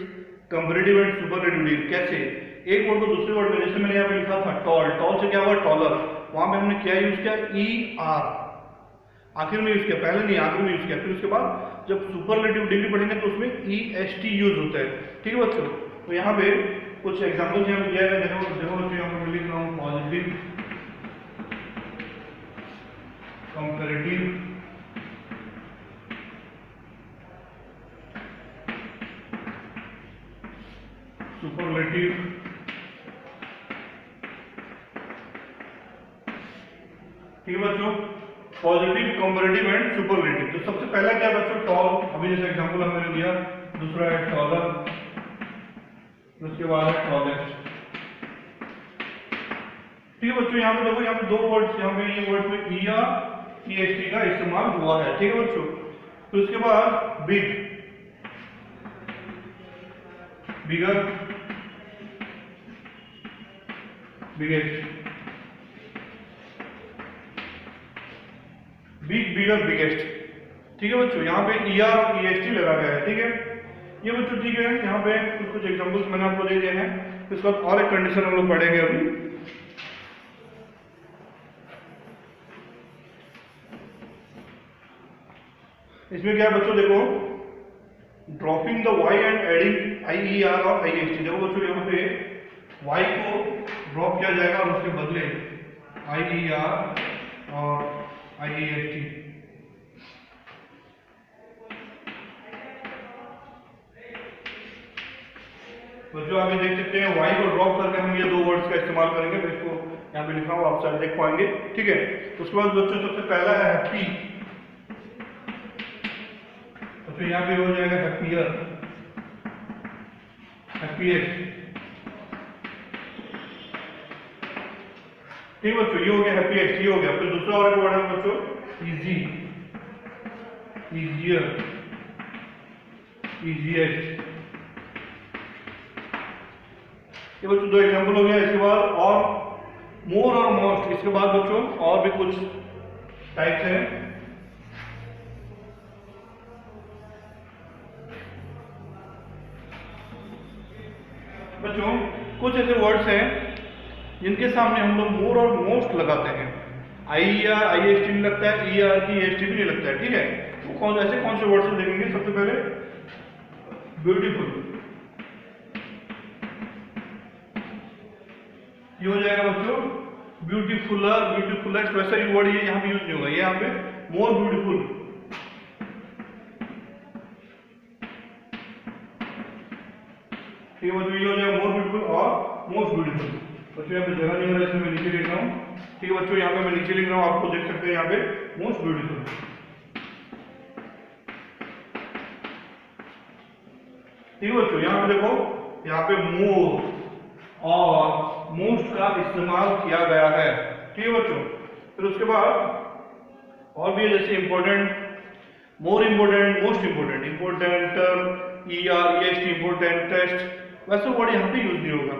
comparative and superlative degree. कैसे? एक वर्ड को दूसरे वर्ड में, जैसे मैंने यहाँ पे लिखा था टॉल, टॉल से क्या हुआ टॉलर, वहां पे हमने क्या यूज किया, ई आर, आखिर में यूज किया, पहले नहीं आखिर में यूज किया। फिर उसके बाद जब सुपरलेटिव डिग्री पढ़ेंगे तो उसमें ई एस टी यूज होता है। ठीक है बच्चों, तो यहाँ पे कुछ एग्जाम्पल्स यहाँ पे दिया है। देखो बच्चों, यहाँ पे लिख रहा हूँ पॉजिटिव, कंपैरेटिव, सुपरलेटिव, ठीक है बच्चों, पॉजिटिव, कंपैरेटिव एंड सुपरलेटिव। तो सबसे पहला क्या है बच्चों, टॉल, अभी जैसे एग्जांपल हमने दिया। दूसरा है टॉलर, उसके बाद है टॉलेस्ट। ठीक है बच्चों, यहाँ पे देखो, यहाँ पे दो वर्ड्स, यहाँ पे ये वर्ड में ER-EST का इस्तेमाल हुआ है। ठीक है बच्चों, तो उसके बाद बिग, बिगर, बिगेस्ट, बिग, बिगर, बिगेस्ट। ठीक है बच्चों, यहाँ पे ER-EST लगा गया है। ठीक है ये बच्चों, ठीक है, यहाँ पे कुछ एग्जांपल्स मैंने आपको दे दिए हैं। इसके बाद और एक कंडीशन हम लोग पढ़ेंगे अभी। इसमें क्या है बच्चों, देखो, dropping the Y and adding IER और IST। देखो बच्चों, यहाँ पे Y को ड्रॉप किया जाएगा और उसके बदले IER और IEST। बच्चों आप ये देख सकते हैं, Y को ड्रॉप करके हम ये दो वर्ड्स का इस्तेमाल करेंगे। मैं इसको यहाँ पे लिखा हूँ, आप शायद देख पाएंगे। ठीक है, उसके बाद बच्चों सबसे पहला है हैप्पी। तो यहाँ पे हो जाएगा हैप्पियर, हैप्पीएस्ट। ठीक बच्चों, ये हो गया हैप्पीएस्ट, ये हो गया। फिर दूसरा और वर्ड है बच्चों इजी, इजियर, इजीएस्ट। ये बच्चों दो एग्जांपल हो गया। इसके बाद और मोर और मोस्ट। इसके बाद बच्चों और भी कुछ टाइप्स हैं। बच्चों कुछ ऐसे वर्ड्स हैं जिनके सामने हम लोग मोर और मोस्ट लगाते हैं। IER-IST नहीं लगता है, ER-EST भी नहीं लगता है। ठीक है, वो कौन से वर्ड्स देखेंगे। सबसे पहले ब्यूटीफुल, ये हो जाएगा बच्चों ब्यूटीफुलर, ब्यूटीफुलेस्ट। वैसा ही वर्ड ये यहाँ पे यूज नहीं होगा, ये यहाँ पे मोर ब्यूटीफुल। ठीक है बच्चों, ये हो जाएगा मोर ब्यूटीफुल और मोस्ट ब्यूटीफुल। बच्चों यहाँ पे जगह नहीं हो रहा है, इसमें मैं नीचे लिख रहा हूँ। ठीक है बच्चों, यहाँ पे मैं नीचे लिख रहा हूँ, आपको देख सकते हैं यहाँ पे मोस्ट ब्यूटीफुल। ठीक है बच्चों, यहाँ पे देखो, यहाँ पे मोर और मोस्ट का इस्तेमाल किया गया है। ठीक है बच्चों, फिर उसके बाद और भी है, जैसे important, more important, most important, important, ER-EST, important, test, वैसे वर्ड यहाँ पे यूज नहीं होगा।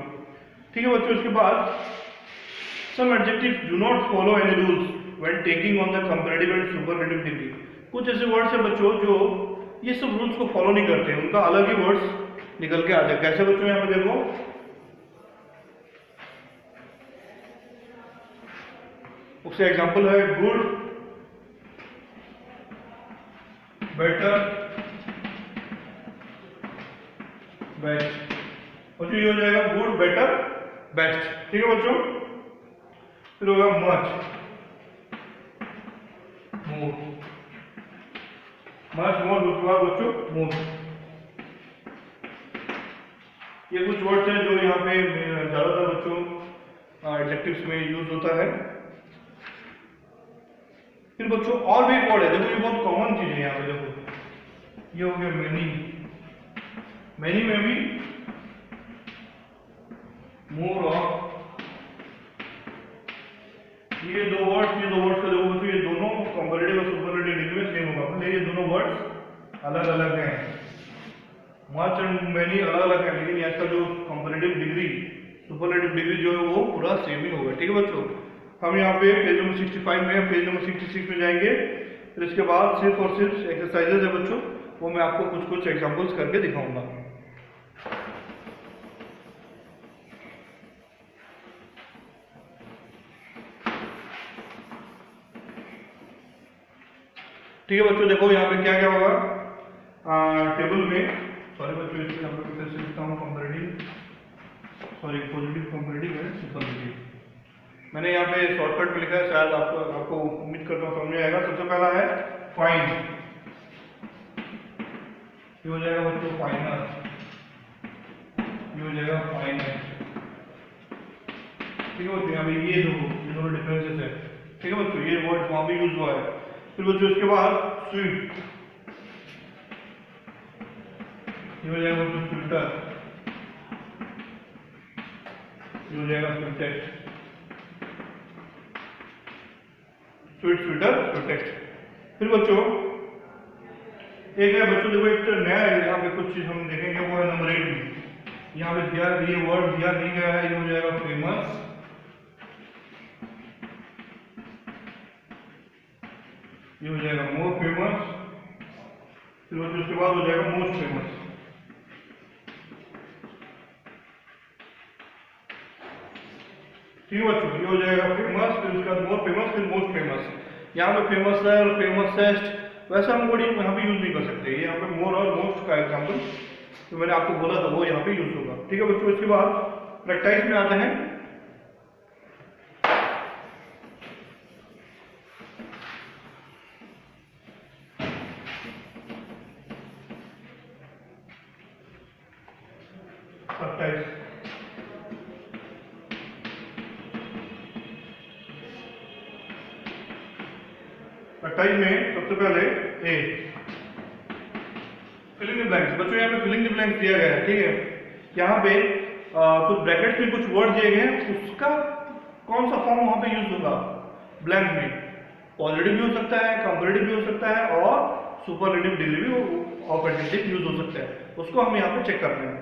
ठीक है बच्चों, इसके बाद some adjectives do not follow any rules when taking on the comparative and superlative degree. कुछ ऐसे वर्ड्स हैं बच्चों जो ये सब रूल्स को फॉलो नहीं करते, उनका अलग ही वर्ड्स निकल के आ जाए। कैसे बच्चों, यहाँ पे देखो, उससे एग्जांपल है गुड, बेटर, बेस्ट। बच्चों ये हो जाएगा गुड, बेटर, बेस्ट। ठीक है बच्चों, फिर होगा मच, मोर, मच, मोर, उसके बाद बच्चों मोर। ये कुछ वर्ड्स हैं जो यहाँ पे ज्यादातर बच्चों एडजेक्टिव्स में यूज होता है। फिर बच्चों और भी एक वर्ड है, देखो ये बहुत कॉमन चीज है। यहाँ पे देखो, ये हो गया मेनी, मेनी में भी मोर ऑफ। ये दो वर्ड्स का देखो बच्चों, ये दोनों कंपैरेटिव और सुपरलेटिव डिग्री में सेम होगा, भले ये दोनों वर्ड्स अलग अलग हैं। मच एंड मेनी अलग अलग है, लेकिन इसका जो कंपैरेटिव डिग्री, सुपरलेटिव डिग्री जो है वो पूरा सेम ही होगा। ठीक है बच्चों, हम यहाँ पे पेज नंबर 65 में, पेज नंबर 66 में जाएंगे। फिर इसके बाद सिर्फ और सिर्फ एक्सरसाइजेज है बच्चों, वो मैं आपको कुछ कुछ एग्जांपल्स करके दिखाऊंगा। ठीक है बच्चों, देखो यहाँ पे क्या क्या होगा। टेबल में, सॉरी बच्चों, इसमें यहाँ पे फिर से लिखता हूँ कंपैरेटिव, सॉरी पॉजिटिव कंपैरेटिव है सुपरलेटिव। मैंने यहाँ पे शॉर्टकट में लिखा है, शायद आपको उम्मीद करता हूँ समझ में आएगा। सबसे पहला है फाइन, ये हो जाएगा बच्चों फाइनर, ये हो जाएगा फाइनेस्ट। ठीक है बच्चों, यहाँ पे ये दोनों डिफरेंसेस है। ठीक है बच्चों, ये वर्ड वहां भी यूज हुआ है। फिर बच्चों इसके बाद स्वीट, ये हो जाएगा बच्चों फिल्टर, ये हो जाएगा स्वीटेस्ट, स्वीट, स्वीटर, स्वीटेस्ट। फिर बच्चों एक है बच्चों देखो, एक नया है यहाँ पे कुछ चीज हम देखेंगे, वो है नंबर 8 में। यहाँ पे दिया, ये वर्ड दिया नहीं गया है, ये हो जाएगा फेमस, ये हो जाएगा मोर फेमस, फिर उसके बाद हो जाएगा मोस्ट फेमस। ठीक है बच्चों, ये हो जाएगा फेमस, फिर उसके बाद मोर फेमस, फिर मोस्ट फेमस। यहाँ पे फेमस है और फेमसेस्ट, वैसा हम वर्ड यहाँ पे यूज नहीं कर सकते। यहाँ पे मोर और मोस्ट का एग्जाम्पल तो मैंने आपको बोला था वो यहाँ पे यूज होगा। ठीक है बच्चों, इसके बाद प्रैक्टिस में आते हैं। प्रैक्टिस में सबसे पहले ए फिलिंग द ब्लैंक्स। बच्चों यहाँ पे फिलिंग द ब्लैंक्स दिया गया है, ठीक है। यहाँ पे कुछ ब्रैकेट में कुछ वर्ड दिए गए हैं, उसका कौन सा फॉर्म वहां पे यूज होगा ब्लैंक में। पॉजिटिव भी हो सकता है, कंपैरेटिव भी हो सकता है और सुपरलेटिव डिग्री भी ऑफ एडजेक्टिव यूज हो सकता है, उसको हम यहाँ पे चेक करते हैं।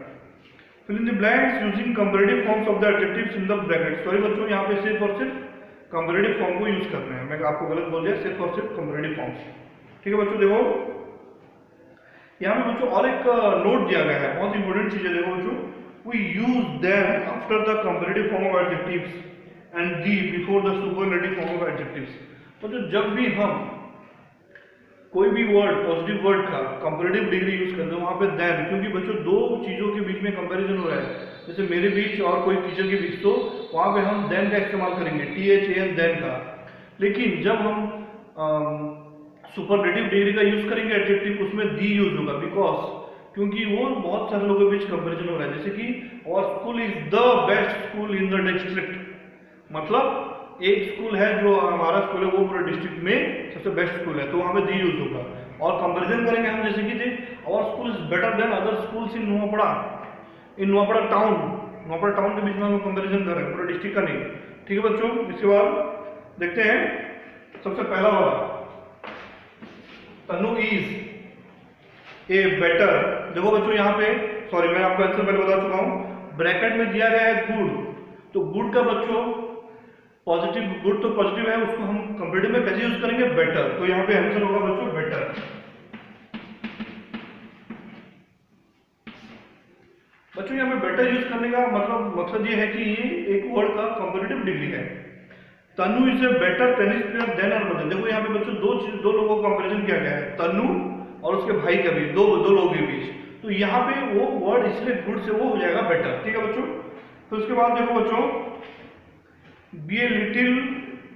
Fill in the blanks using comparative forms of the adjectives in the bracket. Sorry बच्चों, यहाँ पे सिर्फ और सिर्फ कंपैरेटिव फॉर्म को यूज करना है, मैं आपको गलत बोल दिया, सिर्फ और सिर्फ कंपैरेटिव फॉर्म्स। ठीक है बच्चों, देखो यहाँ पे बच्चों और एक नोट दिया गया है, बहुत इंपॉर्टेंट चीज है। देखो बच्चों, we use them after the comparative form of adjectives and the before the superlative form of adjectives. तो जब भी हम कोई भी वर्ड पॉजिटिव वर्ड का कंपैरेटिव डिग्री यूज करते हैं वहां पे देन, क्योंकि बच्चों दो चीजों के बीच में कंपैरिजन हो रहा है, जैसे मेरे बीच और कोई टीचर के बीच, तो वहां पे हम देन का इस्तेमाल करेंगे, THAN देन का। लेकिन जब हम सुपरलेटिव डिग्री का यूज करेंगे एडजेक्टिव, उसमें दी यूज होगा, बिकॉज क्योंकि वो बहुत सारे लोगों के बीच कंपैरिजन हो रहा है, जैसे कि और school is the best school in the district, मतलब एक स्कूल है जो हमारा स्कूल है वो पूरे डिस्ट्रिक्ट में सबसे बेस्ट स्कूल है, तो वहां पे दी यूज होगा। और कंपैरिजन करेंगे हम, जैसे कि और school is better than other schools in Nuapada, town, Nuapada town के बीच में हम कंपैरिजन कर रहे हैं, पूरे डिस्ट्रिक्ट का नहीं। ठीक है बच्चों, इसके बाद देखते हैं सबसे पहला वाला, तनु इज ए बेटर। देखो बच्चों यहाँ पे, सॉरी मैं आपको आंसर पहले बता चुका हूं, ब्रैकेट में दिया गया है गुड, तो गुड का बच्चों पॉजिटिव, गुड तो पॉजिटिव है, उसको हम कंपैरेटिव में कैसे यूज करेंगे, बेटर, तो यहाँ पे आंसर होगा बच्चों बेटर। बच्चों यहाँ पे बेटर यूज करने का मतलब मकसद ये है कि ये एक वर्ड का कंपैरेटिव डिग्री है। Tanu is a better tennis player than her. देखो यहाँ पे बच्चों दो लोगों का कंपैरिजन किया गया है, तनु और उसके भाई के बीच, दो लोगों के बीच, तो यहाँ पे वो वर्ड इसलिए गुड से वो हो जाएगा बेटर। ठीक है बच्चों, तो उसके बाद देखो बच्चों, बी ए लिटिल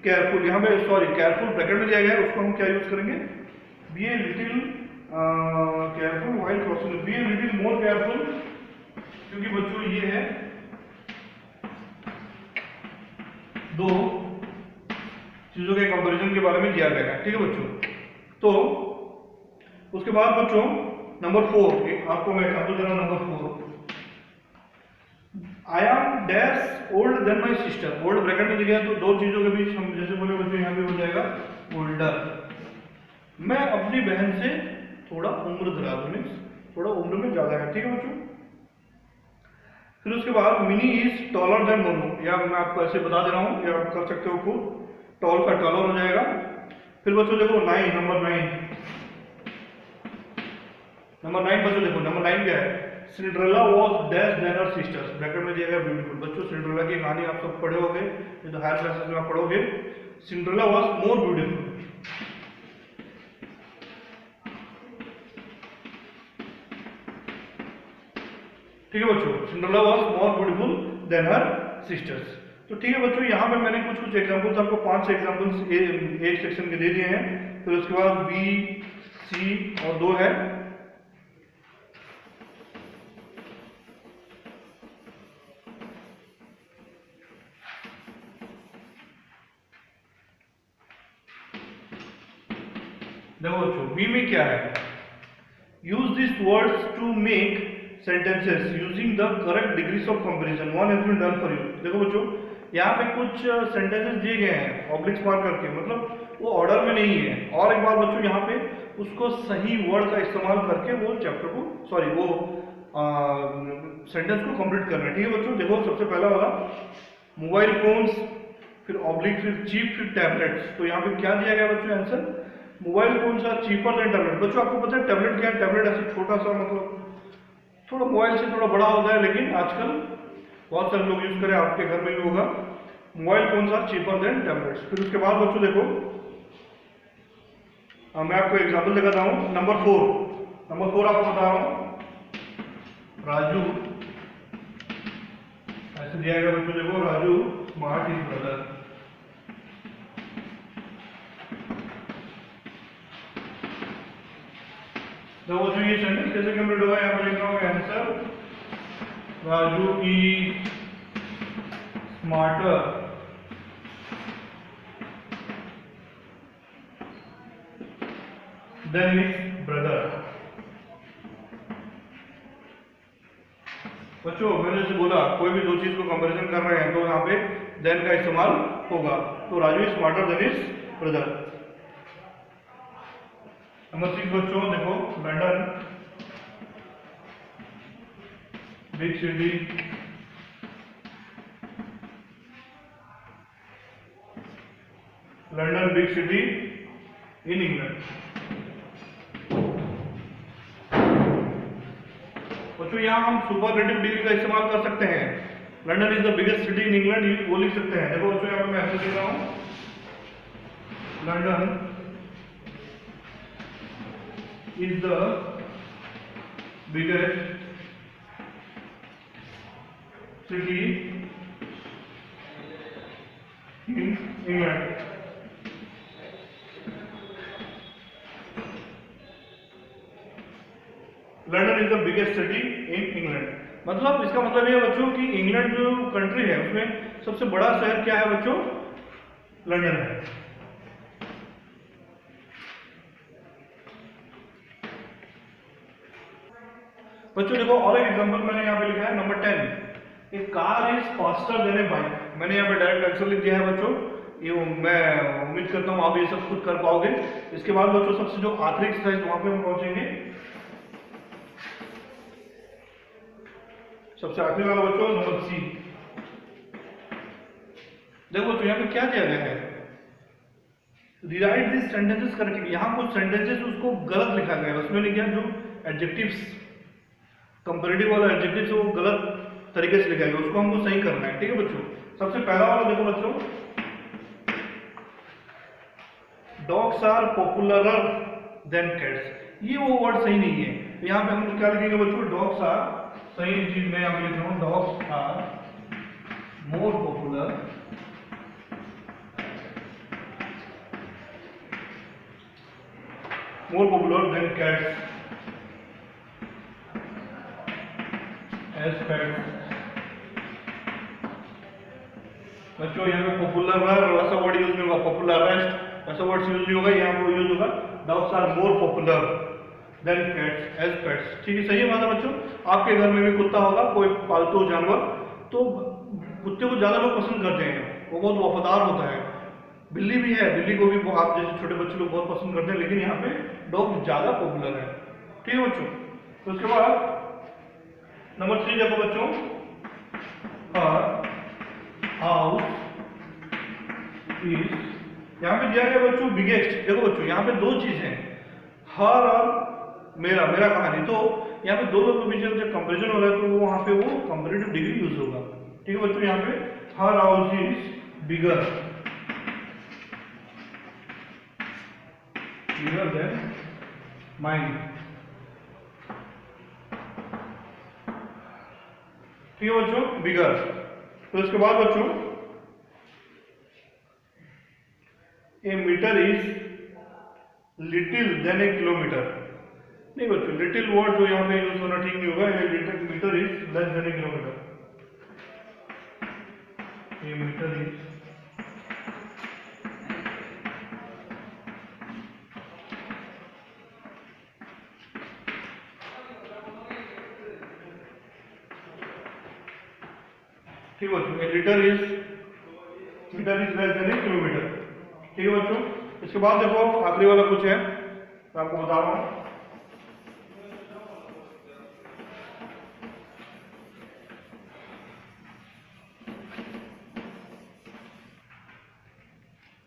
केयरफुल, यहाँ पे सॉरी केयरफुल ब्रैकेट में दिया गया है, उसको हम क्या यूज करेंगे, be a little careful while crossing, be a little more careful, क्योंकि बच्चों ये है दो चीजों के कंपैरिजन के बारे में दिया गया है। ठीक है बच्चों, तो उसके बाद बच्चों नंबर 4, आपको मैं एग्जांपल दे रहा हूं, number 4, I am dash old than my sister. Old bracket में दिया, तो दो चीजों के बीच हम जैसे बोले बच्चों, यहाँ पे हो जाएगा ओल्डर, मैं अपनी बहन से थोड़ा उम्र दराज हूं, थोड़ा उम्र में ज्यादा है। ठीक है बच्चों, फिर उसके बाद mini is taller then Monu, या मैं आपको ऐसे बता दे रहा हूं, या आप कर सकते हो खुद, टॉल का टॉलर हो जाएगा। फिर बच्चों देखो 9, नंबर 9 बच्चों देखो, नंबर 9 क्या है, Cinderella was dash than her sisters, bracket में दिया गया ब्यूटीफुल। बच्चों सिंड्रेला की कहानी आप सब पढ़े होंगे, ये तो हायर क्लासेस में आप पढ़ोगे, सिंड्रेला वॉज मोर ब्यूटीफुल। ठीक है बच्चों, Cinderella was more beautiful then her sisters. तो ठीक है बच्चों, यहाँ पे मैंने कुछ एग्जांपल्स आपको 5 एग्जांपल्स ए सेक्शन के दे दिए हैं, फिर उसके बाद बी, सी और 2 है। देखो बच्चों, बी में क्या है, use this words to make sentences using the correct degrees of comparison. One has been done for you. देखो बच्चों, यहाँ पे कुछ sentences दिए गए हैं ऑब्लिक्स मार्क करके, मतलब वो ऑर्डर में नहीं है। और एक बार बच्चों, यहाँ पे उसको सही वर्ड का इस्तेमाल करके वो चैप्टर को, सॉरी वो सेंटेंस को कंप्लीट करना है। ठीक है बच्चों, देखो सबसे पहला वाला मोबाइल फोन्स, फिर ऑब्लिक, फिर चीप, फिर टैबलेट्स। तो यहाँ पे क्या दिया गया बच्चों answer? Mobile phones are cheaper than tablet. बच्चों आपको पता है टैबलेट क्या है? टैबलेट ऐसे छोटा सा, मतलब थोड़ा मोबाइल से थोड़ा बड़ा होता है, लेकिन आजकल बहुत सारे लोग यूज करें, आपके घर में भी होगा। Mobile phones are cheaper than tablets. फिर उसके बाद बच्चों देखो, मैं आपको एग्जांपल दिखाता हूँ। नंबर 4 आपको बता रहा हूँ, राजू ऐसे दिया गया बच्चों, देखो राजू स्मार्ट इज ब्रदर। तो वो जो ये सेंटेंस कैसे कंप्लीट होगा, यहाँ पर लिख रहा हूँ आंसर, राजू की स्मार्टर देन हिज ब्रदर। बच्चों मैंने जैसे बोला, कोई भी दो चीज को कंपैरिजन कर रहे हैं तो यहाँ पे देन का इस्तेमाल होगा। तो Raju is smarter than his brother. Number 6 बच्चों देखो, London big city, London big city in England. बच्चों यहाँ हम सुपरलेटिव डिग्री का इस्तेमाल कर सकते हैं। London is the biggest city in England, वो लिख सकते हैं। देखो बच्चों यहाँ पे मैं ऐसे लिख रहा हूँ, London is the biggest city in England. London is the biggest city in England. मतलब इसका मतलब ये है बच्चों कि इंग्लैंड जो कंट्री है उसमें सबसे बड़ा शहर क्या है बच्चों? लंदन है। बच्चों देखो और एक एग्जांपल मैंने यहाँ पे लिखा है, number 10, A car is faster than A bike. मैंने यहाँ पे डायरेक्ट आंसर लिख दिया है बच्चों। ये मैं उम्मीद करता हूँ आप ये सब खुद कर पाओगे। इसके बाद बच्चों सबसे जो आखिरी एक्सरसाइज वहां पे हम पहुंचेंगे, सबसे आखिरी वाला बच्चों नंबर सी। देखो बच्चों यहाँ पे क्या दिया गया है, रिराइट दिस सेंटेंसेस करके। यहाँ कुछ सेंटेंसेस उसको गलत लिखा गया है। उसमें लिखा जो एडजेक्टिव्स, कंपैरेटिव वाला एडजेक्टिव्स वो गलत तरीके से लिखा गया, उसको हमको सही करना है। ठीक है बच्चों, सबसे पहला वाला देखो बच्चों, dogs are popular than cats. ये वो वर्ड सही नहीं है। तो यहाँ पे हम क्या लिखेंगे बच्चों? डॉग्स आर, सही चीज मैं यहाँ पे लिख रहा हूँ, dogs are more popular than cats as pets. बच्चों यहाँ पे पॉपुलर वैसा वर्ड यूज नहीं होगा, पॉपुलरेस्ट वैसा वर्ड यूज नहीं होगा, यहाँ पे यूज होगा dogs are more popular than cats as pets. ठीक है, सही है बात है बच्चों। आपके घर में भी कुत्ता होगा, कोई पालतू जानवर, तो कुत्ते को ज्यादा लोग पसंद करते हैं, वो बहुत वफादार होता है। बिल्ली भी है, बिल्ली को भी आप जैसे छोटे बच्चे लोग बहुत पसंद करते हैं, लेकिन यहाँ पे डॉग ज्यादा पॉपुलर है। ठीक है बच्चों, तो उसके बाद नंबर 3 देखो बच्चों, हाउस इज, यहाँ पे दिया गया बच्चों बिगेस्ट। देखो बच्चों यहाँ पे दो चीज है, हर और मेरा कहानी। तो यहाँ पे दो लोगों के बीच जब कंपेरिजन हो रहा है तो वो वहां पे वो कंपैरेटिव डिग्री यूज होगा। ठीक है बच्चों, यहाँ पे her house is bigger than mine. ठीक है बच्चों, बिगर। तो इसके बाद बच्चों a metre is little than a kilometre. नहीं बच्चों, लिटिल वर्ड जो यहाँ पे यूज होना ठीक नहीं होगा। A metre is less than a kilometre. A metre is ठीक है बच्चों, metre is less than a kilometre. ठीक है बच्चों, इसके बाद देखो आखिरी वाला कुछ है, मैं आपको बता रहा हूँ।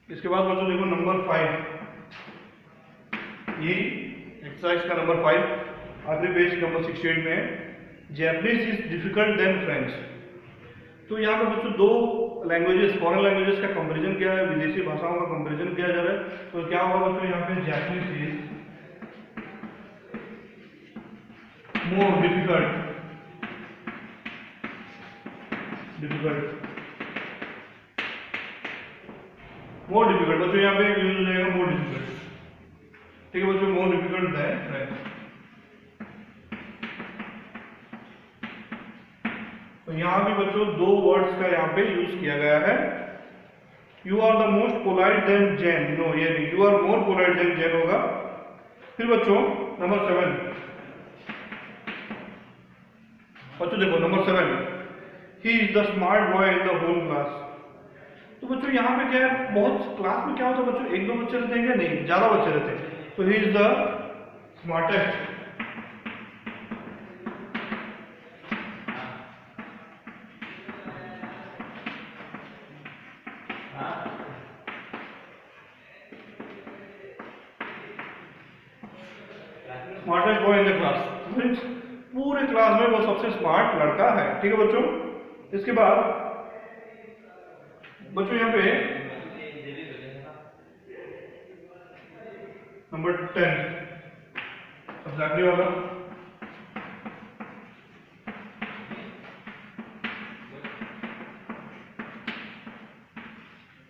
इसके बाद बच्चों देखो नंबर 5, ये एक्सरसाइज का नंबर 5 आखिरी पेज नंबर 68 में है। Japanese is difficult than French. तो यहाँ पे बच्चों दो लैंग्वेजेस, फॉरेन लैंग्वेजेस का कंपैरिजन किया है, विदेशी भाषाओं का कंपैरिजन किया जा रहा है। तो क्या होगा बच्चों, यहाँ पे जैपनीज इज मोर डिफिकल्ट बच्चों, यहाँ पे यूज हो जाएगा मोर डिफिकल्ट। ठीक है बच्चों, मोर डिफिकल्ट देन फ्रेंच। तो यहाँ भी बच्चों दो वर्ड्स का यहाँ पे यूज किया गया है। You are the most polite than Jain, no ये नहीं, you are more polite than Jain होगा। फिर बच्चों नंबर 7, बच्चों देखो number 7, he is the smart boy in the whole class. तो बच्चों यहाँ पे क्या है, बहुत क्लास में क्या होता है बच्चों, एक दो बच्चे रहते हैं क्या, नहीं ज्यादा बच्चे रहते हैं। तो ही is the smartest smartest boy in the class, means पूरे क्लास में वो सबसे स्मार्ट लड़का है। ठीक है बच्चों, इसके बाद बच्चों यहाँ पे नंबर 10 सबसे आखिरी वाला,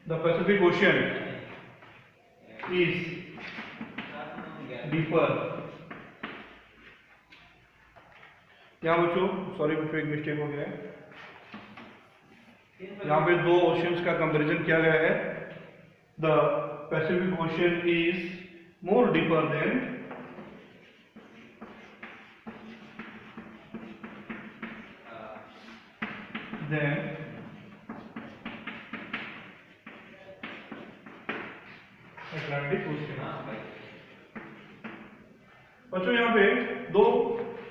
the Pacific ocean is deeper. यहाँ बच्चों सॉरी बच्चों एक मिस्टेक हो गया है, यहाँ पे दो ओशियंस का कंपैरिजन किया गया है। The Pacific ocean is more deeper than Atlantic ocean. बच्चों यहाँ पे दो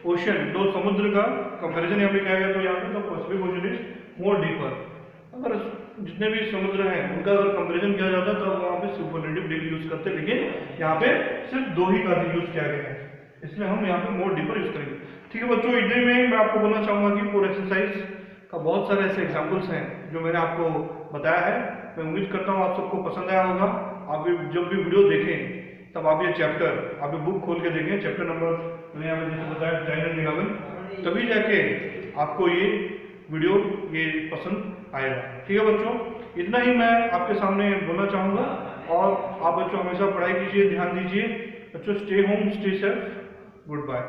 ओशियन, दो समुद्र का कंपैरिजन यहाँ पे किया गया। तो यहाँ पे the Pacific ocean is more deeper. अगर जितने भी समुद्र हैं उनका अगर कंपैरिजन किया जाता है तो वहाँ पे सुपरलेटिव डिग्री यूज करते, लेकिन यहाँ पे सिर्फ दो ही का यूज किया गया है, इसलिए हम यहाँ पे मोर डीपर यूज करेंगे। ठीक है बच्चों, इतने में मैं आपको बोलना चाहूंगा कि पूरे एक्सरसाइज का बहुत सारे ऐसे एग्जाम्पल्स हैं जो मैंने आपको बताया है। मैं उम्मीद करता हूँ आप सबको पसंद आया होगा। आप जब भी वीडियो देखें तब आप ये चैप्टर, आप ये बुक खोल के देखें, चैप्टर नंबर मैंने यहाँ पे जैसे बताया 10 और 11, तभी जाके आपको ये वीडियो ये पसंद आएगा। ठीक है बच्चों, इतना ही मैं आपके सामने बोलना चाहूँगा। और आप बच्चों हमेशा पढ़ाई कीजिए, ध्यान दीजिए बच्चों। Stay home, stay safe, good bye.